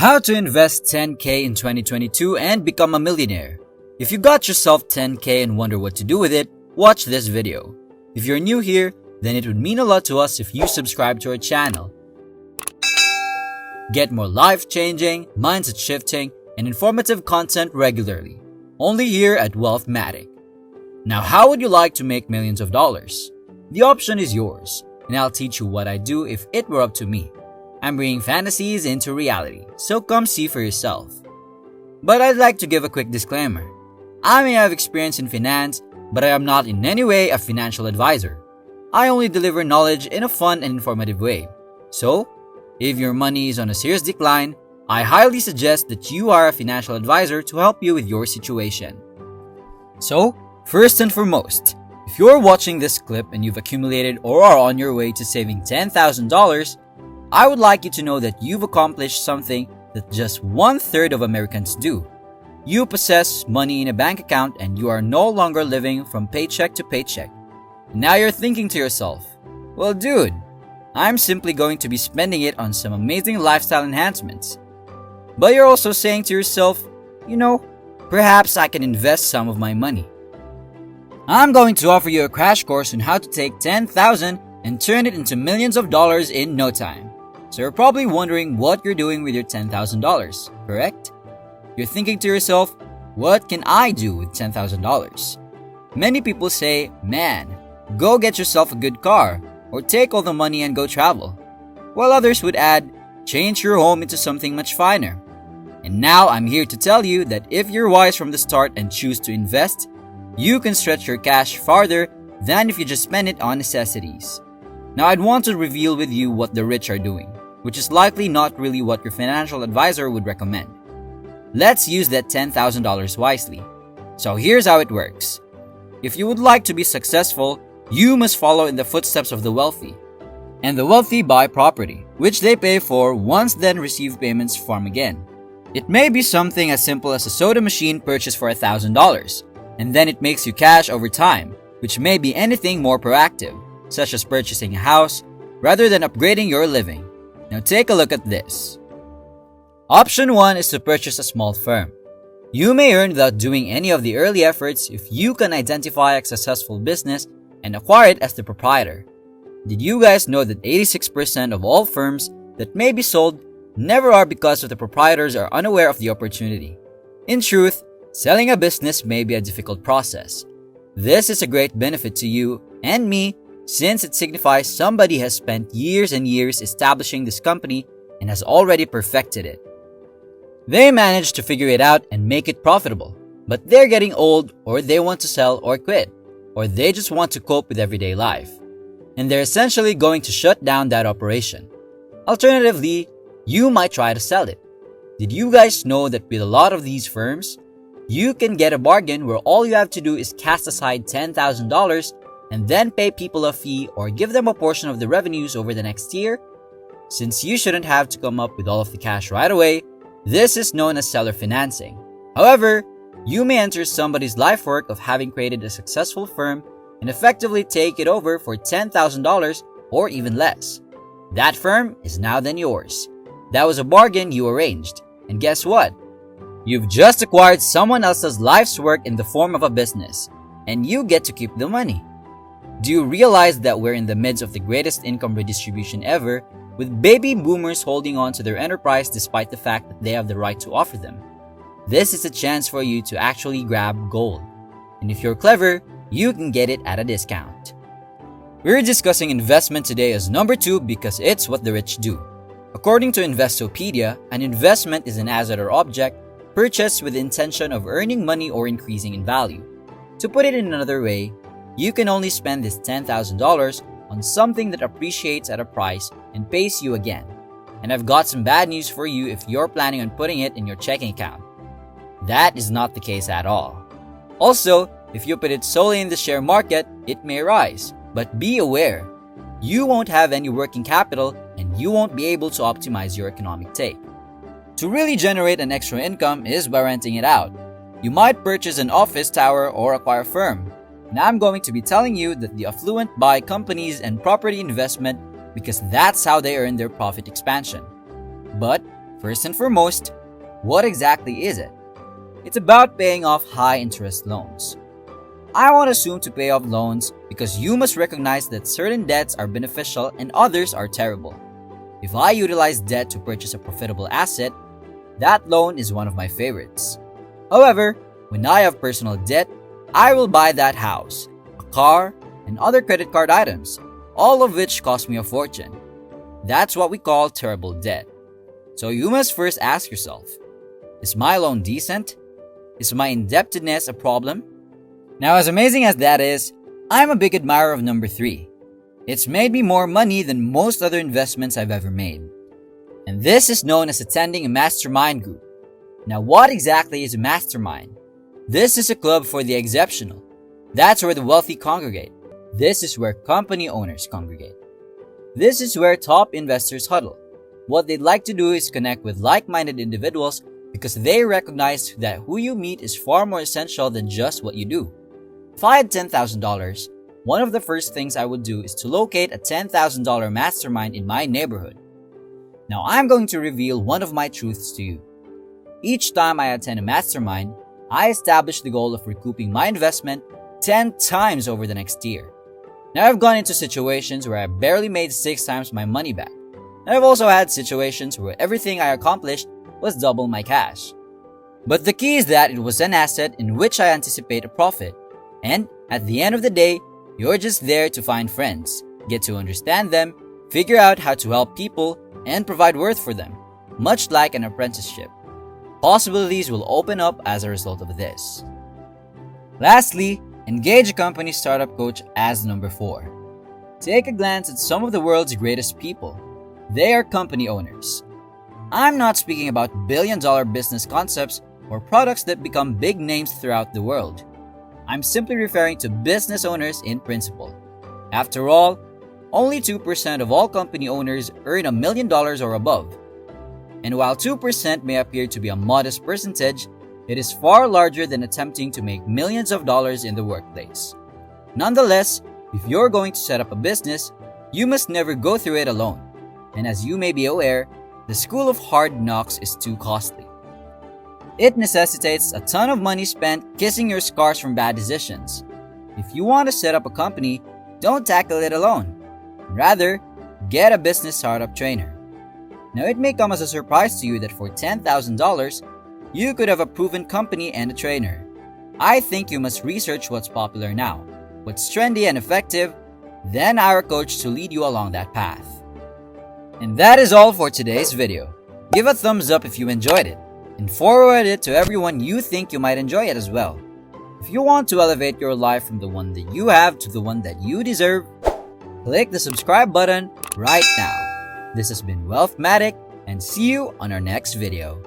How to invest 10K in 2022 and become a millionaire. If you got yourself 10K and wonder what to do with it, watch this video. If you're new here, then it would mean a lot to us if you subscribe to our channel. Get more life-changing, mindset-shifting, and informative content regularly. Only here at WealthMatic. Now, how would you like to make millions of dollars? The option is yours, and I'll teach you what I'd do if it were up to me. I'm bringing fantasies into reality, so come see for yourself. But I'd like to give a quick disclaimer. I may have experience in finance, but I am not in any way a financial advisor. I only deliver knowledge in a fun and informative way. So, if your money is on a serious decline, I highly suggest that you hire a financial advisor to help you with your situation. So, first and foremost, if you're watching this clip and you've accumulated or are on your way to saving $10,000, I would like you to know that you've accomplished something that just 1/3 of Americans do. You possess money in a bank account and you are no longer living from paycheck to paycheck. Now you're thinking to yourself, well dude, I'm simply going to be spending it on some amazing lifestyle enhancements. But you're also saying to yourself, perhaps I can invest some of my money. I'm going to offer you a crash course on how to take $10,000 and turn it into millions of dollars in no time. So you're probably wondering what you're doing with your $10,000, correct? You're thinking to yourself, what can I do with $10,000? Many people say, man, go get yourself a good car, or take all the money and go travel. While others would add, change your home into something much finer. And now I'm here to tell you that if you're wise from the start and choose to invest, you can stretch your cash farther than if you just spend it on necessities. Now I'd want to reveal with you what the rich are doing, which is likely not really what your financial advisor would recommend. Let's use that $10,000 wisely. So here's how it works. If you would like to be successful, you must follow in the footsteps of the wealthy. And the wealthy buy property, which they pay for once then receive payments from again. It may be something as simple as a soda machine purchased for $1,000, and then it makes you cash over time, which may be anything more proactive, such as purchasing a house, rather than upgrading your living. Now take a look at this. Option 1 is to purchase a small firm. You may earn without doing any of the early efforts if you can identify a successful business and acquire it as the proprietor. Did you guys know that 86% of all firms that may be sold never are because the proprietors are unaware of the opportunity? In truth, selling a business may be a difficult process. This is a great benefit to you and me since it signifies somebody has spent years and years establishing this company and has already perfected it. They managed to figure it out and make it profitable, but they're getting old, or they want to sell or quit, or they just want to cope with everyday life, and they're essentially going to shut down that operation. Alternatively, you might try to sell it. Did you guys know that with a lot of these firms, you can get a bargain where all you have to do is cast aside $10,000 and then pay people a fee or give them a portion of the revenues over the next year? Since you shouldn't have to come up with all of the cash right away, this is known as seller financing. However, you may enter somebody's life work of having created a successful firm and effectively take it over for $10,000 or even less. That firm is now then yours. That was a bargain you arranged. And guess what? You've just acquired someone else's life's work in the form of a business, and you get to keep the money. Do you realize that we're in the midst of the greatest income redistribution ever, with baby boomers holding on to their enterprise despite the fact that they have the right to offer them? This is a chance for you to actually grab gold. And if you're clever, you can get it at a discount. We're discussing investment today as number 2 because it's what the rich do. According to Investopedia, an investment is an asset or object purchased with the intention of earning money or increasing in value. To put it in another way, you can only spend this $10,000 on something that appreciates at a price and pays you again. And I've got some bad news for you if you're planning on putting it in your checking account. That is not the case at all. Also, if you put it solely in the share market, it may rise. But be aware, you won't have any working capital and you won't be able to optimize your economic take. To really generate an extra income is by renting it out. You might purchase an office tower or acquire a firm. And I'm going to be telling you that the affluent buy companies and property investment because that's how they earn their profit expansion. But First and foremost, what exactly is it? It's about paying off high-interest loans. I won't assume to pay off loans because you must recognize that certain debts are beneficial and others are terrible. If I utilize debt to purchase a profitable asset, that loan is one of my favorites. However, when I have personal debt, I will buy that house, a car, and other credit card items, all of which cost me a fortune. That's what we call terrible debt. So you must first ask yourself, is my loan decent? Is my indebtedness a problem? Now, as amazing as that is, I'm a big admirer of number 3. It's made me more money than most other investments I've ever made. And this is known as attending a mastermind group. Now, what exactly is a mastermind? This is a club for the exceptional. That's where the wealthy congregate. This is where company owners congregate. This is where top investors huddle. What they'd like to do is connect with like-minded individuals because they recognize that who you meet is far more essential than just what you do. If I had $10,000, one of the first things I would do is to locate a $10,000 mastermind in my neighborhood. Now I'm going to reveal one of my truths to you. Each time I attend a mastermind, I establish the goal of recouping my investment 10 times over the next year. Now I've gone into situations where I barely made 6 times my money back. And I've also had situations where everything I accomplished was double my cash. But the key is that it was an asset in which I anticipate a profit. And at the end of the day, you're just there to find friends, get to understand them, figure out how to help people, and provide worth for them, much like an apprenticeship. Possibilities will open up as a result of this. Lastly, engage a company startup coach as number 4. Take a glance at some of the world's greatest people. They are company owners. I'm not speaking about billion-dollar business concepts or products that become big names throughout the world. I'm simply referring to business owners in principle. After all, only 2% of all company owners earn $1 million or above. And while 2% may appear to be a modest percentage, it is far larger than attempting to make millions of dollars in the workplace. Nonetheless, if you're going to set up a business, you must never go through it alone. And as you may be aware, the school of hard knocks is too costly. It necessitates a ton of money spent kissing your scars from bad decisions. If you want to set up a company, don't tackle it alone. Rather, get a business startup trainer. Now, it may come as a surprise to you that for $10,000, you could have a proven company and a trainer. I think you must research what's popular now, what's trendy and effective, then hire a coach to lead you along that path. And that is all for today's video. Give a thumbs up if you enjoyed it, and forward it to everyone you think you might enjoy it as well. If you want to elevate your life from the one that you have to the one that you deserve, click the subscribe button right now. This has been WealthMatic, and see you on our next video.